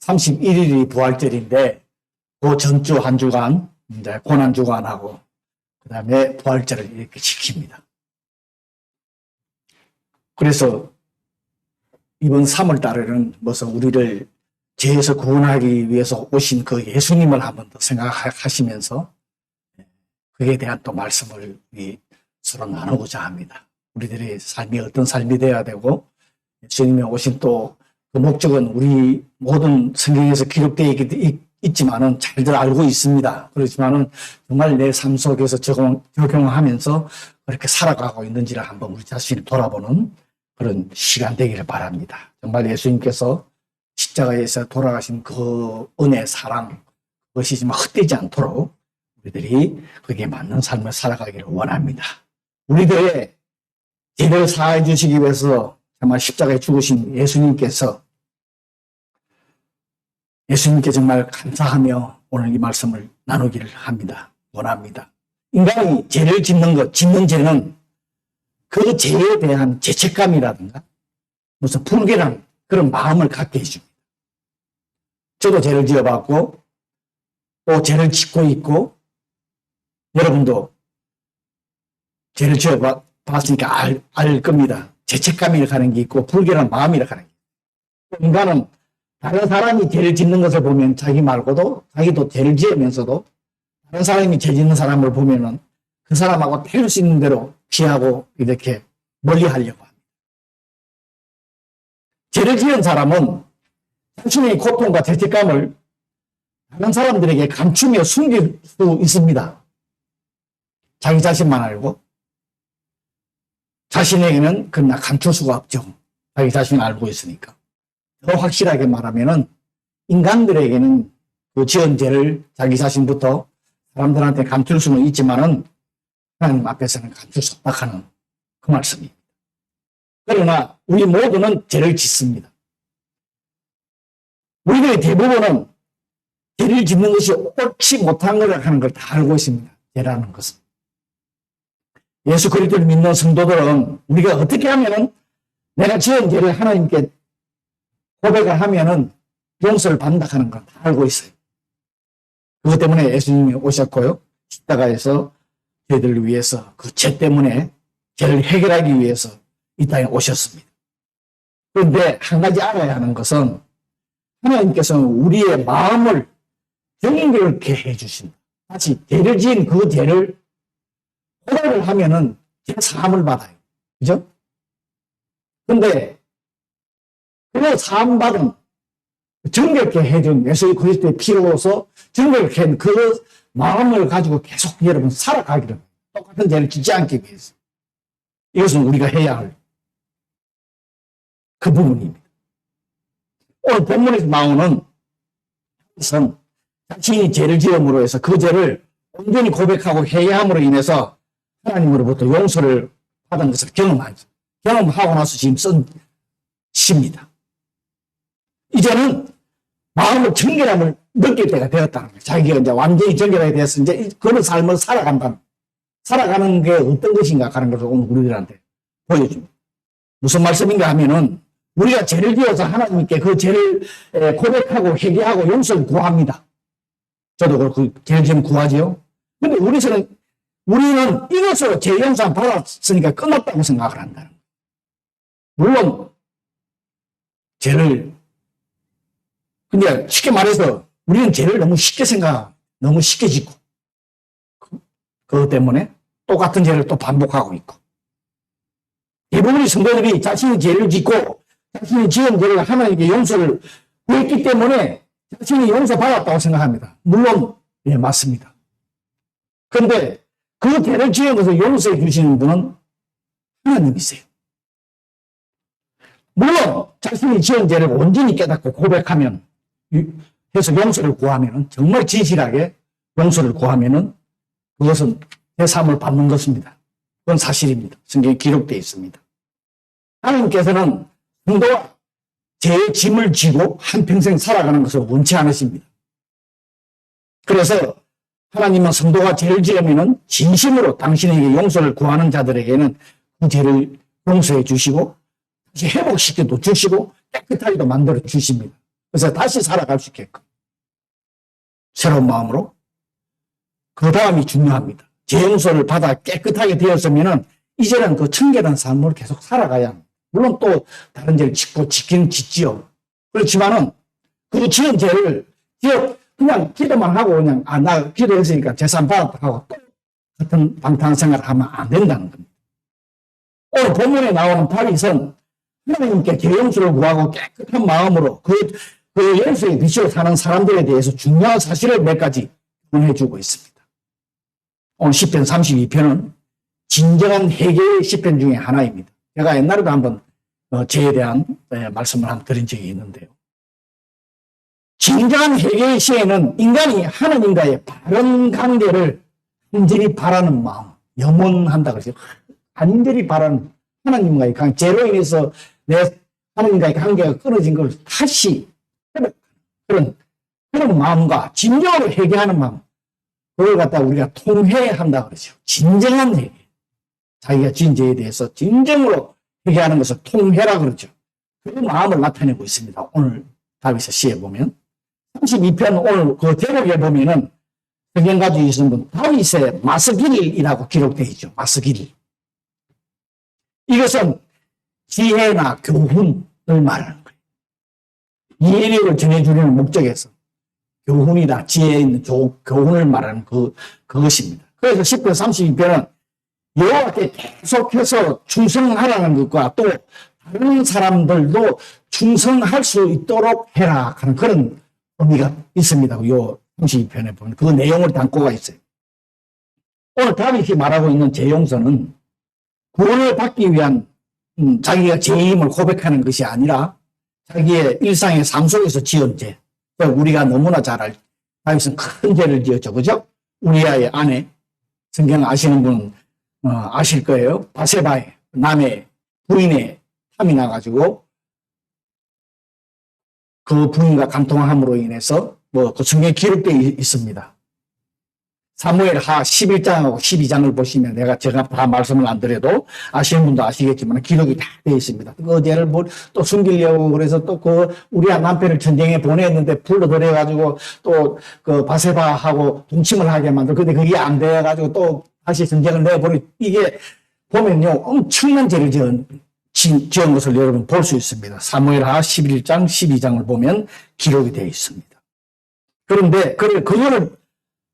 31일이 부활절인데 그 전주 한 주간 이제 고난 주간하고 그다음에 부활절을 이렇게 지킵니다. 그래서 이번 3월 달에는 무슨 우리를 죄에서 구원하기 위해서 오신 그 예수님을 한번 더 생각하시면서 그에 대한 또 말씀을 서로 나누고자 합니다. 우리들의 삶이 어떤 삶이 되어야 되고 예수님이 오신 또 그 목적은 우리 모든 성경에서 기록되어 있지만은 잘들 알고 있습니다. 그렇지만은 정말 내 삶 속에서 적용하면서 그렇게 살아가고 있는지를 한번 우리 자신을 돌아보는 그런 시간 되기를 바랍니다. 정말 예수님께서 십자가에서 돌아가신 그 은혜, 사랑, 그것이 정말 헛되지 않도록 우리들이 거기에 맞는 삶을 살아가기를 원합니다. 우리들의 죄를 사해 주시기 위해서 정말 십자가에 죽으신 예수님께 정말 감사하며 오늘 이 말씀을 나누기를 합니다. 원합니다. 인간이 죄를 짓는 죄는 그 죄에 대한 죄책감이라든가 무슨 불결한 그런 마음을 갖게 해줍니다. 저도 죄를 지어봤고 또 죄를 짓고 있고 여러분도 죄를 지어봤으니까 알 겁니다. 죄책감이라고 하는 게 있고 불결한 마음이라고 하는 게 있고 인간은 다른 사람이 죄를 짓는 것을 보면 자기 말고도 자기도 죄를 지으면서도 다른 사람이 죄 짓는 사람을 보면은 그 사람하고 태울 수 있는 대로 피하고 이렇게 멀리 하려고 합니다. 죄를 지은 사람은 자신의 고통과 죄책감을 다른 사람들에게 감추며 숨길 수 있습니다. 자기 자신만 알고 자신에게는 그러나 감출 수가 없죠. 자기 자신을 알고 있으니까. 더 확실하게 말하면은 인간들에게는 그 지은 죄를 자기 자신부터 사람들한테 감출 수는 있지만은 하나님 앞에서는 감출 수 없다 하는 그 말씀입니다. 그러나 우리 모두는 죄를 짓습니다. 우리들의 대부분은 죄를 짓는 것이 옳지 못한 것을 하는 걸 다 알고 있습니다. 죄라는 것은. 예수 그리스도를 믿는 성도들은 우리가 어떻게 하면은 내가 지은 죄를 하나님께 고백을 하면은 용서를 받는다 하는 걸 다 알고 있어요. 그것 때문에 예수님이 오셨고요. 십자가에서 죄들을 위해서 그 죄 때문에 죄를 해결하기 위해서 이 땅에 오셨습니다. 그런데 한 가지 알아야 하는 것은 하나님께서는 우리의 마음을 정결케 해주신다. 다시 죄를 지은 그 죄를 고백을 하면은 죄 사함을 받아요. 그죠? 근데 그 사함받은 정결케 해준 예수 그리스도의 피로서 정결케 한 그 마음을 가지고 계속 여러분 살아가기를 똑같은 죄를 짓지 않기 위해서 이것은 우리가 해야 할 그 부분입니다. 오늘 본문에서 나오는 것은 자신이 죄를 지음으로 해서 그 죄를 온전히 고백하고 회개함으로 인해서 하나님으로부터 용서를 받은 것을 경험하고 나서 지금 쓴 시입니다. 이제는 마음의 정결함을 느낄 때가 되었다는 거예요. 자기가 이제 완전히 정결하게 돼서 이제 그런 삶을 살아가는 게 어떤 것인가 하는 것을 오늘 우리들한테 보여줍니다. 무슨 말씀인가 하면은 우리가 죄를 지어서 하나님께 그 죄를 고백하고 회개하고 용서를 구합니다. 저도 그렇고 죄를 지으면 구하지요. 근데 우리는 이것으로 죄 용서 받았으니까 끝났다고 생각을 한다는 거예요. 물론 근데 쉽게 말해서 우리는 죄를 너무 쉽게 생각하고 너무 쉽게 짓고 그것 때문에 똑같은 죄를 또 반복하고 있고 대부분의 성도들이 자신의 죄를 짓고 자신이 지은 죄를 하나님께 용서를 구했기 때문에 자신이 용서받았다고 생각합니다. 물론 예, 맞습니다. 그런데 그 죄를 지은 것을 용서해 주시는 분은 하나님이세요. 물론 자신이 지은 죄를 온전히 깨닫고 고백하면 해서 용서를 구하면 정말 진실하게 용서를 구하면 그것은 해삼을 받는 것입니다. 그건 사실입니다. 성경에 기록되어 있습니다. 하나님께서는 성도가 죄의 짐을 지고 한평생 살아가는 것을 원치 않으십니다. 그래서 하나님은 성도가 죄를 지으면 진심으로 당신에게 용서를 구하는 자들에게는 그 죄를 용서해 주시고 다시 회복시켜도 주시고 깨끗하게도 만들어 주십니다. 그래서 다시 살아갈 수 있게끔 새로운 마음으로. 그 다음이 중요합니다. 죄 용서를 받아 깨끗하게 되었으면은 이제는 그 청결한 삶을 계속 살아가야 합니다. 물론 또 다른 죄를 짓긴 짓지요. 그렇지만은 그 지은 죄를 그냥 기도만 하고 그냥 나 기도했으니까 재산 받았다 하고 또 같은 방탕생활을 하면 안 된다는 겁니다. 오늘 본문에 나오는 다윗은 하나님께 죄 용서를 구하고 깨끗한 마음으로 그 용서의 빛으로 사는 사람들에 대해서 중요한 사실을 몇 가지 전해주고 있습니다. 오늘 시편 32편은 진정한 회개의 시편 중에 하나입니다. 제가 옛날에도 한번 죄에 대한 말씀을 한번 드린 적이 있는데요. 진정한 회개의 시에는 인간이 하나님과의 바른 관계를 간절히 바라는 마음, 염원한다 그러죠. 간절히 바라는 하나님과의 관계, 죄로 인해서 내 하나님과의 관계가 끊어진 걸 다시 회복하는 그런 마음과 진정으로 회개하는 마음, 그걸 갖다 우리가 통회한다 그러죠. 진정한 회개. 자기가 지은 죄에 대해서 진정으로 회개하는 것을 통회라 그러죠. 그 마음을 나타내고 있습니다. 오늘 다윗의 시에 보면 32편 오늘 그 대목에 보면은 성경 가지고 계시는 분 다윗의 마스길이라고 기록되어 있죠. 마스길. 이것은 지혜나 교훈을 말하는 거예요. 이해력을 전해주려는 목적에서 교훈이나 지혜 있는 교훈을 말하는 그것입니다. 그래서 10편 32편은 여호와께 계속해서 충성하라는 것과 또 다른 사람들도 충성할 수 있도록 해라 하는 그런 의미가 있습니다. 요 32편에 보면 그 내용을 담고가 있어요. 오늘 다윗이 말하고 있는 죄 용서는 구원을 받기 위한 자기가 죄임을 고백하는 것이 아니라 자기의 일상의 삶 속에서 지은 죄. 우리가 너무나 잘 다윗은 큰 죄를 지었죠. 그죠? 우리아의 아내, 성경 아시는 분 아실 거예요. 바세바의 남의 부인의 탐이 나가지고 그 부인과 간통함으로 인해서 그 성경에 기록되어 있습니다. 사무엘하 11장하고 12장을 보시면 제가 다 말씀을 안 드려도 아시는 분도 아시겠지만 기록이 다 되어 있습니다. 그 죄를 또 숨기려고 그래서 또 우리아 남편을 전쟁에 보냈는데 불러들여가지고 또 그 바세바하고 동침을 하게 만들고 근데 그게 안 돼가지고 또 다시 전쟁을 내버리 이게 보면요 엄청난 죄를 지은 것을 여러분 볼 수 있습니다. 사무엘하 11장 12장을 보면 기록이 되어 있습니다. 그런데 그거를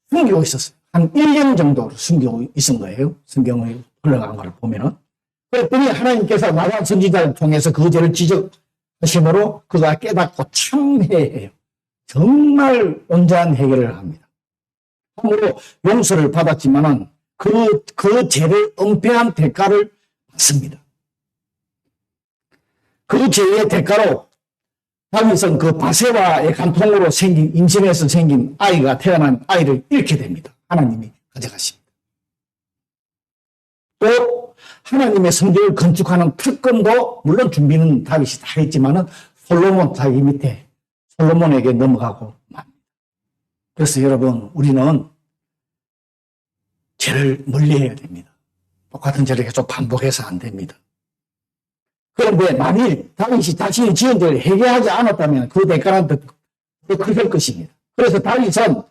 숨기고 있었어요. 한 1년 정도 숨기고 있은 거예요. 성경을 흘러간 걸 보면은. 그랬더니 하나님께서 나단 선지자를 통해서 그 죄를 지적하심으로 그가 깨닫고 참회해요. 정말 온전한 해결을 합니다. 참으로 용서를 받았지만은 그 죄를 은폐한 대가를 받습니다. 그 죄의 대가로 다윗은 그 바세바의 간통으로 임신해서 생긴 아이가 태어난 아이를 잃게 됩니다. 하나님이 가져가십니다. 또 하나님의 성전을 건축하는 특권도 물론 준비는 다윗이 다 했지만은 솔로몬 자기 밑에 솔로몬에게 넘어가고 맙니다. 그래서 여러분 우리는 죄를 멀리해야 됩니다. 똑같은 죄를 계속 반복해서 안 됩니다. 그런데 만일 다윗이 자신이 지은 죄를 회개하지 않았다면 그 대가는 더 크실 것입니다. 그래서 다윗은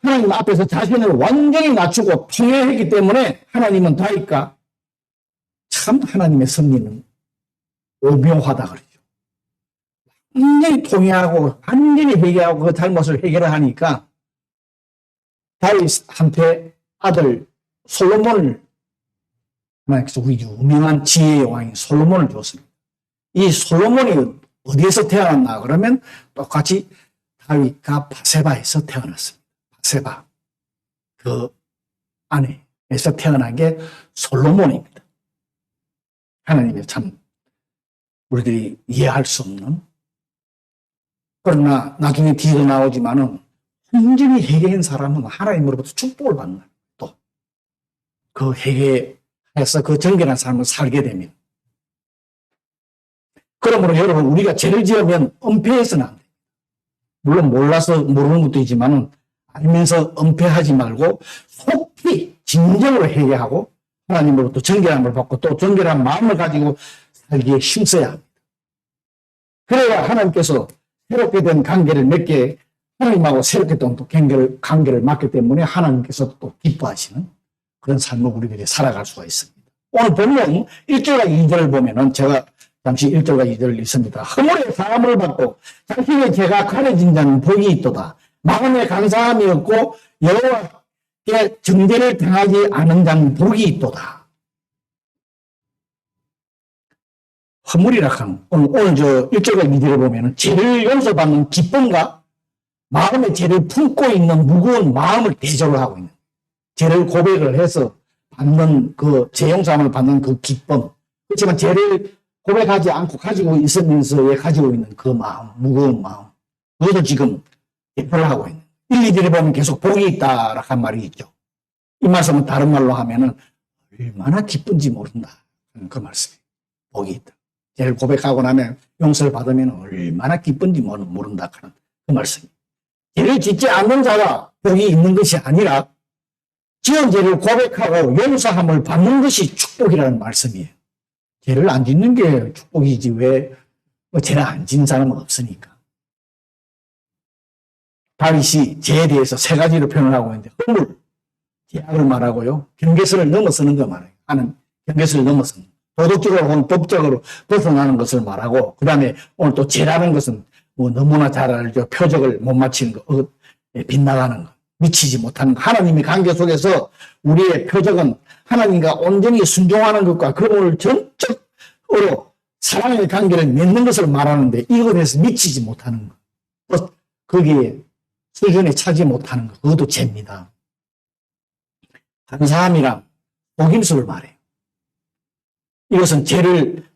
하나님 앞에서 자신을 완전히 낮추고 통회했기 때문에 하나님은 다윗과 참 하나님의 섭리는 오묘하다 그러죠. 완전히 통회하고 완전히 회개하고 그 잘못을 해결하니까 다윗한테 아들 솔로몬을 하나님께서 우리 유명한 지혜의 왕인 솔로몬을 줬습니다. 이 솔로몬이 어디에서 태어났나 그러면 똑같이 다윗과 바세바에서 태어났습니다. 바세바 그 아내에서 태어난 게 솔로몬입니다. 하나님의 참 우리들이 이해할 수 없는 그러나 나중에 뒤도 나오지만은 완전히 회개한 사람은 하나님으로부터 축복을 받는 또 그 회개해서 그 정결한 삶을 살게 됩니다. 그러므로 여러분 우리가 죄를 지으면 은폐해서는 안 돼요. 물론 몰라서 모르는 것도 있지만 알면서 은폐하지 말고 속히 진정으로 회개하고 하나님으로부터 정결함을 받고 또 정결한 마음을 가지고 살기에 힘써야 합니다. 그래야 하나님께서 새롭게 된 관계를 맺게 하나님하고 새롭게 또 관계를 맺기 때문에 하나님께서 또 기뻐하시는 그런 삶을 우리들이 살아갈 수가 있습니다. 오늘 본문 1절과 2절을 보면은 제가 잠시 1절과 2절을 읽습니다. 허물의 사함을 받고 자신의 죄가 가려진 자는 복이 있도다. 마음에 감사함이 없고 여호와께 정죄를 당하지 않은 자는 복이 있도다. 허물이라 하는 오늘 저 1절과 2절을 보면은 죄를 용서받는 기쁨과 마음의 죄를 품고 있는 무거운 마음을 대조를 하고 있는, 죄를 고백을 해서 받는 그 죄 용서함을 받는 그 기쁨. 그렇지만 죄를 고백하지 않고 가지고 있으면서 가지고 있는 그 마음, 무거운 마음, 그것도 지금 대표를 하고 있는. 1, 2절에 보면 계속 복이 있다라고 한 말이 있죠. 이 말씀은 다른 말로 하면은 얼마나 기쁜지 모른다. 그 말씀이에요. 복이 있다. 죄를 고백하고 나면 용서를 받으면 얼마나 기쁜지 모른다 하는 그 말씀이에요. 죄를 짓지 않는 자가 복이 있는 것이 아니라 지은 죄를 고백하고 용서함을 받는 것이 축복이라는 말씀이에요. 죄를 안 짓는 게 축복이지 왜 죄를 안 짓는 사람은 없으니까. 다윗이 죄에 대해서 세 가지로 표현을 하고 있는데 허물, 죄악을 말하고요. 경계선을 넘어서는 거 말해요. 하는 경계선을 넘어서는 도덕적으로 혹은 법적으로 벗어나는 것을 말하고, 그 다음에 오늘 또 죄라는 것은 뭐 너무나 잘 알죠. 표적을 못 맞추는 거, 빗나가는 거, 미치지 못하는 거. 하나님의 관계 속에서 우리의 표적은 하나님과 온전히 순종하는 것과 그분을 전적으로 사랑의 관계를 맺는 것을 말하는데 이것에서 미치지 못하는 것, 또 거기에 수준에 차지 못하는 것, 그것도 죄입니다. 감사함이랑 복임수를 말해요. 이것은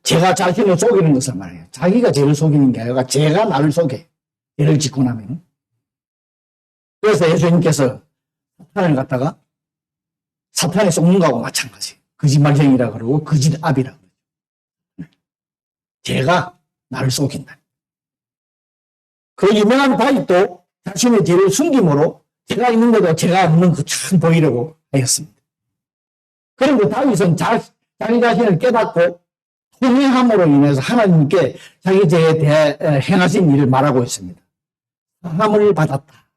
제가 자신을 속이는 것을 말해요. 자기가 죄를 속이는 게 아니라 죄가 나를 속여. 죄를 짓고 나면. 그래서 예수님께서 사탄을 갖다가 사탄에 속는 거하고 마찬가지예요. 거짓말쟁이라 그러고 거짓압이라 그러죠. 죄가 나를 속인다. 그 유명한 다윗도 자신의 죄를 숨김으로 죄가 있는데도 죄가 없는 그 참 보이려고 하였습니다. 그런데 다윗은 자기 자신을 깨닫고 통회함으로 인해서 하나님께 자기 죄에 대해 행하신 일을 말하고 있습니다. 사함을 받았다.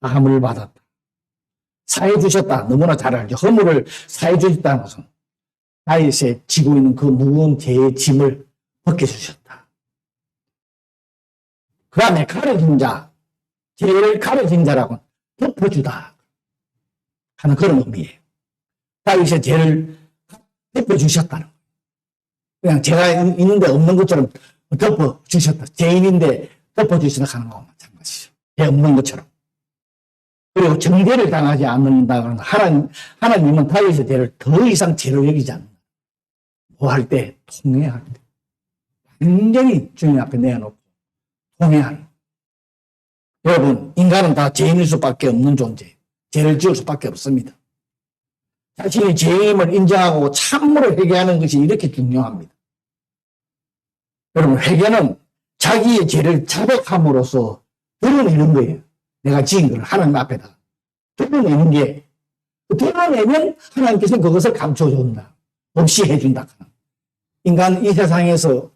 사함을 받았다. 사해 주셨다. 너무나 잘 알죠. 허물을 사해 주셨다는 것은 다윗이 지고 있는 그 무거운 죄의 짐을 벗겨주셨다. 그 다음에 가려진 자, 죄를 가려진 자라고 덮어주다 하는 그런 의미예요. 다윗의 죄를 덮어주셨다는 거예요. 그냥 죄가 있는데 없는 것처럼 덮어주셨다. 죄인인데 덮어주셨다 하는 거와 마찬가지죠. 죄 없는 것처럼. 그리고 정죄를 당하지 않는다는 하나님은 다윗의 죄를 더 이상 죄로 여기지 않는다. 뭐 할 때? 통회할 때. 완전히 주님 앞에 내어놓고 통회하는. 여러분, 인간은 다 죄인일 수밖에 없는 존재예요. 죄를 지을 수밖에 없습니다. 자신이 죄임을 인정하고 참으로 회개하는 것이 이렇게 중요합니다. 여러분, 회개는 자기의 죄를 자백함으로써 드러내는 거예요. 내가 지은 걸 하나님 앞에다 드러내는 게, 드러내면 하나님께서는 그것을 감춰준다. 없이 해준다. 인간 이 세상에서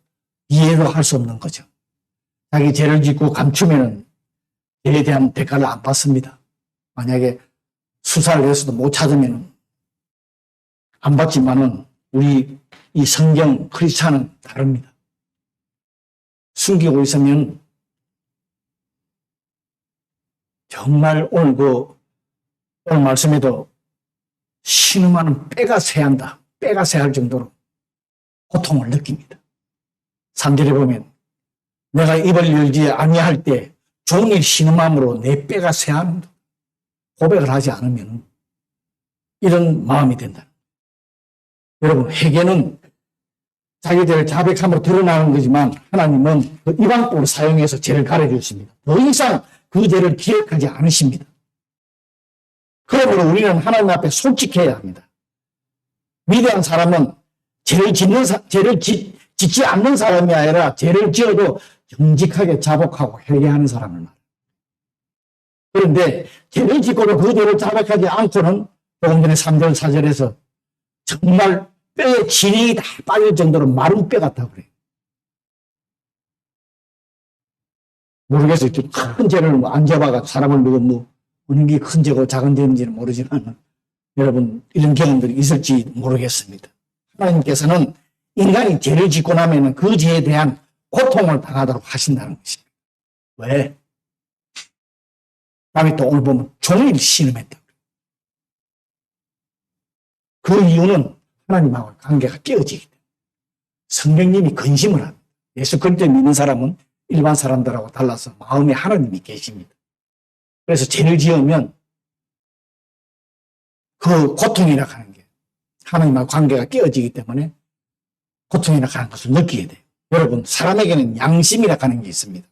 이해도 할 수 없는 거죠. 자기 죄를 짓고 감추면은 죄에 대한 대가를 안 받습니다. 만약에 수사를 해서도 못 찾으면 안 받지만은 우리 이 성경 크리스찬은 다릅니다. 숨기고 있으면 정말 오늘 말씀에도 신음하는 뼈가 새한다. 뼈가 새할 정도로 고통을 느낍니다. 3절에 보면 내가 입을 열지 아니할 때 종일 신음함으로 내 뼈가 새하는다. 고백을 하지 않으면 이런 마음이 된다. 여러분, 회개는 자기들을 자백함으로 드러나는 거지만 하나님은 그 이방법을 사용해서 죄를 가려주십니다. 더 이상 그 죄를 기억하지 않으십니다. 그러므로 우리는 하나님 앞에 솔직해야 합니다. 위대한 사람은 죄를 짓지 않는 사람이 아니라 죄를 지어도 정직하게 자복하고 회개하는 사람을 말합니다. 그런데 죄를 짓고도 그 죄를 자백하지 않고는 조금 전에 3절 4절에서 정말 뼈에 진액이 다 빠질 정도로 마른 뼈 같다고 그래요. 모르겠어요. 큰 죄를 안 잡아가 사람을 누구 어느 게 큰 죄고 작은 죄인지는 모르지만 여러분 이런 경험들이 있을지 모르겠습니다. 하나님께서는 인간이 죄를 짓고 나면 그 죄에 대한 고통을 당하도록 하신다는 것입니다. 왜? 다음에 또 오늘 보면 종일 신음했다. 그 이유는 하나님하고 관계가 깨어지기 때문에 성령님이 근심을 합니다. 예수 그리스도 믿는 사람은 일반 사람들하고 달라서 마음에 하나님이 계십니다. 그래서 죄를 지으면 그 고통이라 하는 게 하나님하고 관계가 깨어지기 때문에 고통이라 하는 것을 느끼게 돼요. 여러분 사람에게는 양심이라 하는 게 있습니다.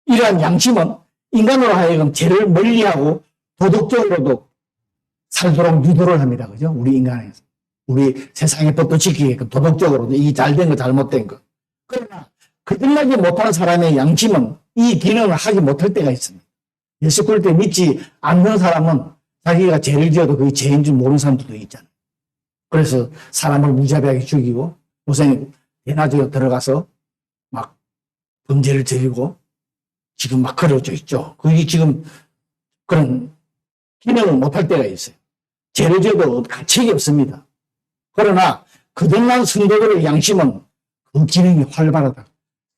이러한 양심은 인간으로 하여금 죄를 멀리하고 도덕적으로도 살도록 유도를 합니다. 그죠? 우리 인간에서. 우리 세상의 법도 지키게끔 도덕적으로도 이 잘된 거 잘못된 거. 그러나 거듭나지 못한 사람의 양심은 이 기능을 하지 못할 때가 있습니다. 예수 그리스도 믿지 않는 사람은 자기가 죄를 지어도 그게 죄인 줄 모르는 사람들도 있잖아요. 그래서 사람을 무자비하게 죽이고 요새 대낮에 들어가서 막 범죄를 저지르고 지금 막 그려져 있죠. 그게 지금 그런 기능을 못할 때가 있어요. 죄를 지어도 가책이 없습니다. 그러나 거듭난 성도들의 양심은 그 기능이 활발하다.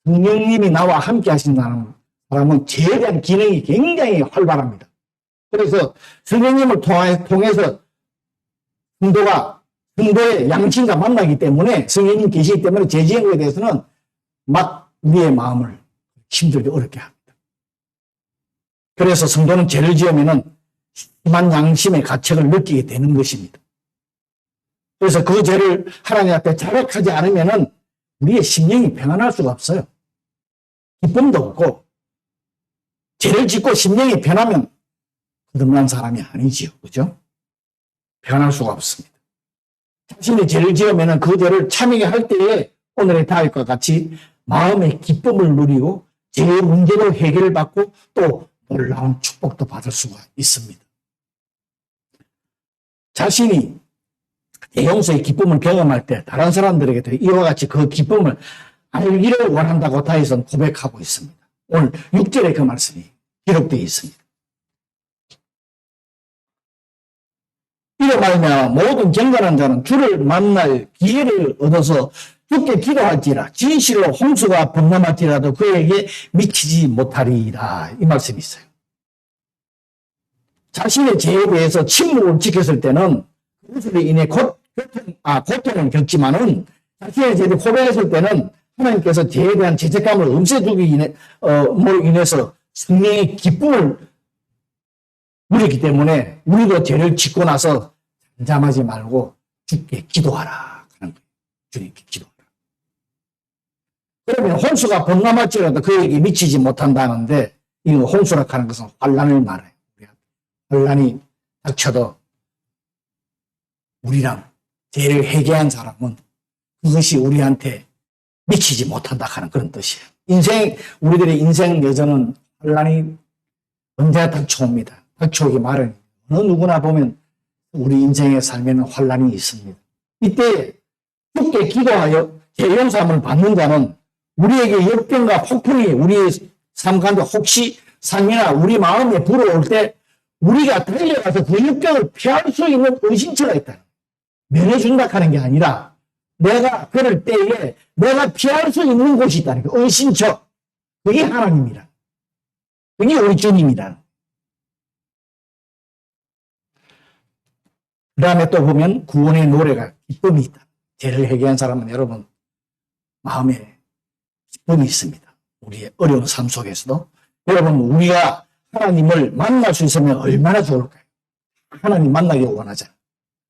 성령님이 나와 함께 하신다는 사람은 죄에 대한 기능이 굉장히 활발합니다. 그래서 성령님을 통해서 성도의 양심과 만나기 때문에 성령님 계시기 때문에 죄 지은 것에 대해서는 막 우리의 마음을 힘들게 어렵게 합니다. 그래서 성도는 죄를 지으면은 심한 양심의 가책을 느끼게 되는 것입니다. 그래서 그 죄를 하나님 앞에 자백하지 않으면은 우리의 심령이 평안할 수가 없어요. 기쁨도 없고 죄를 짓고 심령이 편하면 거듭난 사람이 아니지요. 그죠? 평안할 수가 없습니다. 자신이 죄를 지으면은 그 죄를 참이게 할 때에 오늘의 다윗과 같이 마음의 기쁨을 누리고 죄의 문제로 해결을 받고 또 놀라운 축복도 받을 수가 있습니다. 자신이 대용서의 기쁨을 경험할 때 다른 사람들에게도 이와 같이 그 기쁨을 알기를 원한다고 다윗은 고백하고 있습니다. 오늘 6절에 그 말씀이 기록되어 있습니다. 이로 말미암아 모든 경건한 자는 주를 만날 기회를 얻어서 주께 기도할지라 진실로 홍수가 범람할지라도 그에게 미치지 못하리라. 이 말씀이 있어요. 자신의 죄에 대해서 침묵을 지켰을 때는 그것으로 인해 고통을 겪지만은 자신의 죄를 고백했을 때는 하나님께서 죄에 대한 죄책감을 없애주기 인해서 성령의 기쁨을 누리기 때문에 우리도 죄를 짓고 나서 잠잠하지 말고 주께 기도하라 하는 거예요. 주님께 기도하라. 그러면 홍수가 범람할지라도 그에게 미치지 못한다는데 이 홍수라 하는 것은 환난을 말해요. 환난이 닥쳐도 우리랑 죄를 회개한 사람은 그것이 우리한테 미치지 못한다 하는 그런 뜻이에요. 우리들의 인생 여정은 환난이 언제나 닥쳐옵니다. 닥쳐오기 마련. 어느 누구나 보면 우리 인생의 삶에는 환난이 있습니다. 이때 주께 기도하여 죄 용서함을 받는 자는 우리에게 역병과 폭풍이 우리의 삶 가운데 혹시 삶이나 우리 마음에 불어올 때 우리가 달려가서 그 역병을 피할 수 있는 의신처가 있다. 면해준다 하는 게 아니라 내가 그럴 때에 내가 피할 수 있는 곳이 있다는 거. 의신처. 그게 하나님이라. 그게 우리 주님이라. 그 다음에 또 보면 구원의 노래가 기쁨이 있다. 죄를 회개한 사람은 여러분 마음에 기쁨이 있습니다. 우리의 어려운 삶 속에서도. 여러분 우리가 하나님을 만날 수 있으면 얼마나 좋을까요? 하나님 만나기 원하잖아요.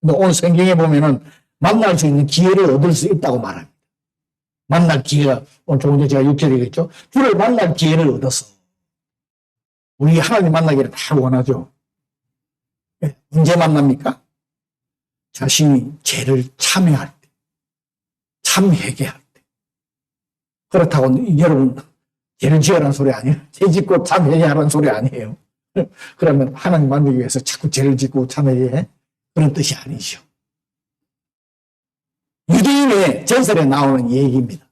근데 오늘 성경에 보면은 만날 수 있는 기회를 얻을 수 있다고 말합니다. 만날 기회가, 오늘 조금 전에 제가 6절에 얘기했죠. 주를 만날 기회를 얻어서. 우리 하나님 만나기를 다 원하죠. 언제 만납니까? 자신이 죄를 참회할 때, 참회개할 때. 그렇다고 여러분 죄를 지으라는 소리 아니에요. 죄 짓고 참회개하라는 소리 아니에요. 그러면 하나님 만나기 위해서 자꾸 죄를 짓고 참회개해? 그런 뜻이 아니죠. 유대인의 전설에 나오는 얘기입니다.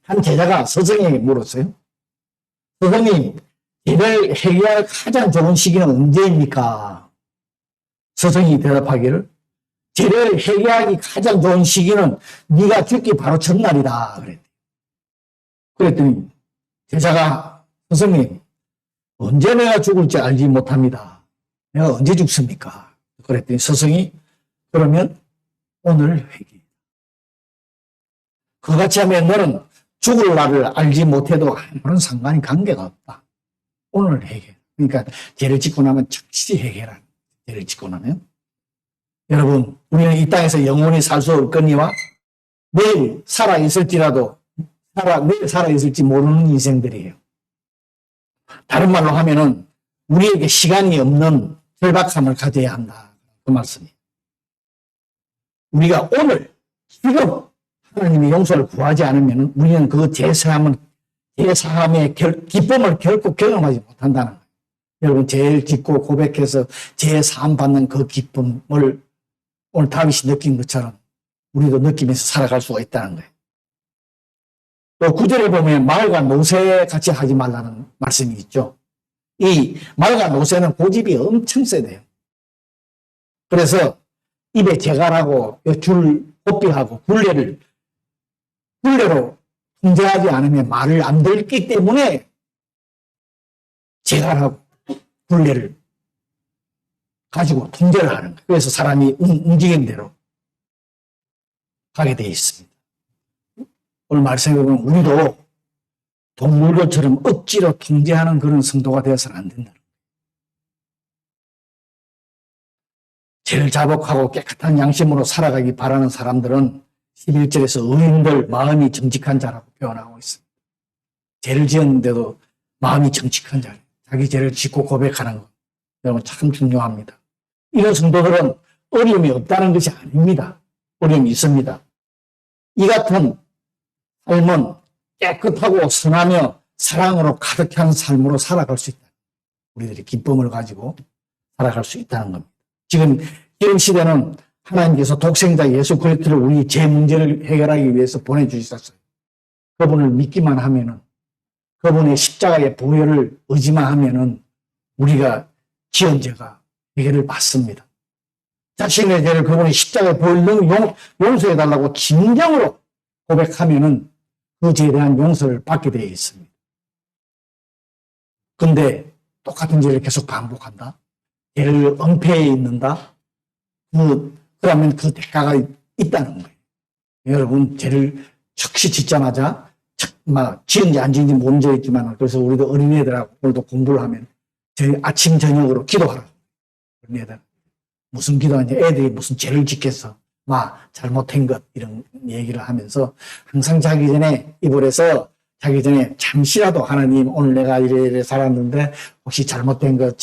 한 제자가 스승에게 물었어요. 스승님, 죄를 해결할 가장 좋은 시기는 언제입니까? 스승이 대답하기를, 죄를 해결하기 가장 좋은 시기는 네가 죽기 바로 전날이다. 그랬더니 제자가, 스승님, 언제 내가 죽을지 알지 못합니다. 내가 언제 죽습니까? 그랬더니 스승이, 그러면 오늘 회개. 그같이 하면 너는 죽을 날을 알지 못해도 아무런 상관이 관계가 없다. 오늘 회개. 그러니까 죄를 짓고 나면 즉시 회개라. 죄를 짓고 나면. 여러분, 우리는 이 땅에서 영원히 살 수 없거니와 내일 살아있을지라도 내일 살아있을지 모르는 인생들이에요. 다른 말로 하면은 우리에게 시간이 없는 절박함을 가져야 한다. 그 말씀이에요. 우리가 오늘 지금 하나님의 용서를 구하지 않으면 우리는 그 제사함의 기쁨을 결코 경험하지 못한다는 거예요. 여러분, 죄를 짓고 고백해서 제사함 받는 그 기쁨을 오늘 다윗이 느낀 것처럼 우리도 느끼면서 살아갈 수가 있다는 거예요. 또 9절에 보면 말과 노새 같이 하지 말라는 말씀이 있죠. 이 말과 노새는 고집이 엄청 세대요. 그래서 입에 재갈하고 줄 곱비하고 굴레로 통제하지 않으면 말을 안 들기 때문에 재갈하고 굴레를 가지고 통제를 하는 거예요. 그래서 사람이 움직이는 대로 가게 되어 있습니다. 오늘 말씀해보면 우리도 동물들처럼 억지로 통제하는 그런 성도가 되어서는 안 된다. 죄를 자복하고 깨끗한 양심으로 살아가기 바라는 사람들은 11절에서 의인들 마음이 정직한 자라고 표현하고 있습니다. 죄를 지었는데도 마음이 정직한 자예요. 자기 죄를 짓고 고백하는 것. 여러분 참 중요합니다. 이런 성도들은 어려움이 없다는 것이 아닙니다. 어려움이 있습니다. 이 같은 삶은 깨끗하고 선하며 사랑으로 가득한 삶으로 살아갈 수 있다. 우리들이 기쁨을 가지고 살아갈 수 있다는 겁니다. 지금 시대는 하나님께서 독생자 예수 그리스도를 우리 죄 문제를 해결하기 위해서 보내주셨어요. 그분을 믿기만 하면은, 그분의 십자가의 보혈을 의지만 하면은 우리가 지은 죄가 해결을 받습니다. 자신의 죄를 그분의 십자가의 보혈로 용서해달라고 진정으로 고백하면은 그 죄에 대한 용서를 받게 되어 있습니다. 근데 똑같은 죄를 계속 반복한다? 죄를 은폐해 있는다? 그러면 그 대가가 있다는 거예요. 여러분, 죄를 즉시 짓자마자, 지은지 안 지은지 모른 적 있지만, 그래서 우리도 어린애들하고 오늘도 공부를 하면, 저희 아침, 저녁으로 기도하라고. 어린애들. 무슨 기도하냐? 애들이 무슨 죄를 짓겠어. 잘못한 것, 이런 얘기를 하면서, 항상 자기 전에, 이불에서 자기 전에 잠시라도 하나님, 오늘 내가 이래 살았는데, 혹시 잘못된 것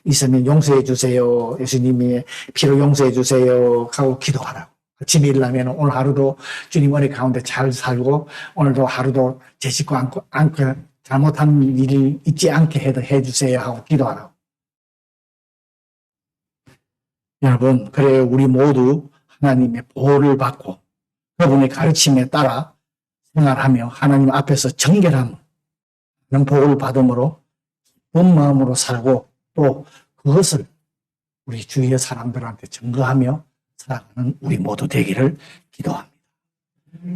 있으면 용서해 주세요. 예수님이 피로 용서해 주세요. 하고 기도하라고. 아침에 일어나면 오늘 하루도 주님 은혜 가운데 잘 살고, 오늘도 하루도 죄 짓고 않고 잘못한 일이 있지 않게 해 주세요. 하고 기도하라고. 여러분, 그래 우리 모두 하나님의 보호를 받고 그분의 가르침에 따라 생활하며 하나님 앞에서 정결함, 보호를 받음으로 기쁜 마음으로 살고 또 그것을 우리 주위의 사람들한테 증거하며 살아가는 우리 모두 되기를 기도합니다.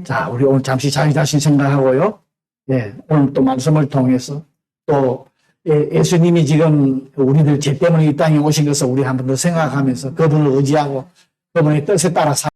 자, 우리 오늘 잠시 자기 자신 생각하고요. 오늘 또 말씀을 통해서 또 예수님이 지금 우리들 죄 때문에 이 땅에 오신 것을 우리 한 번 더 생각하면서 그분을 의지하고 그분의 뜻에 따라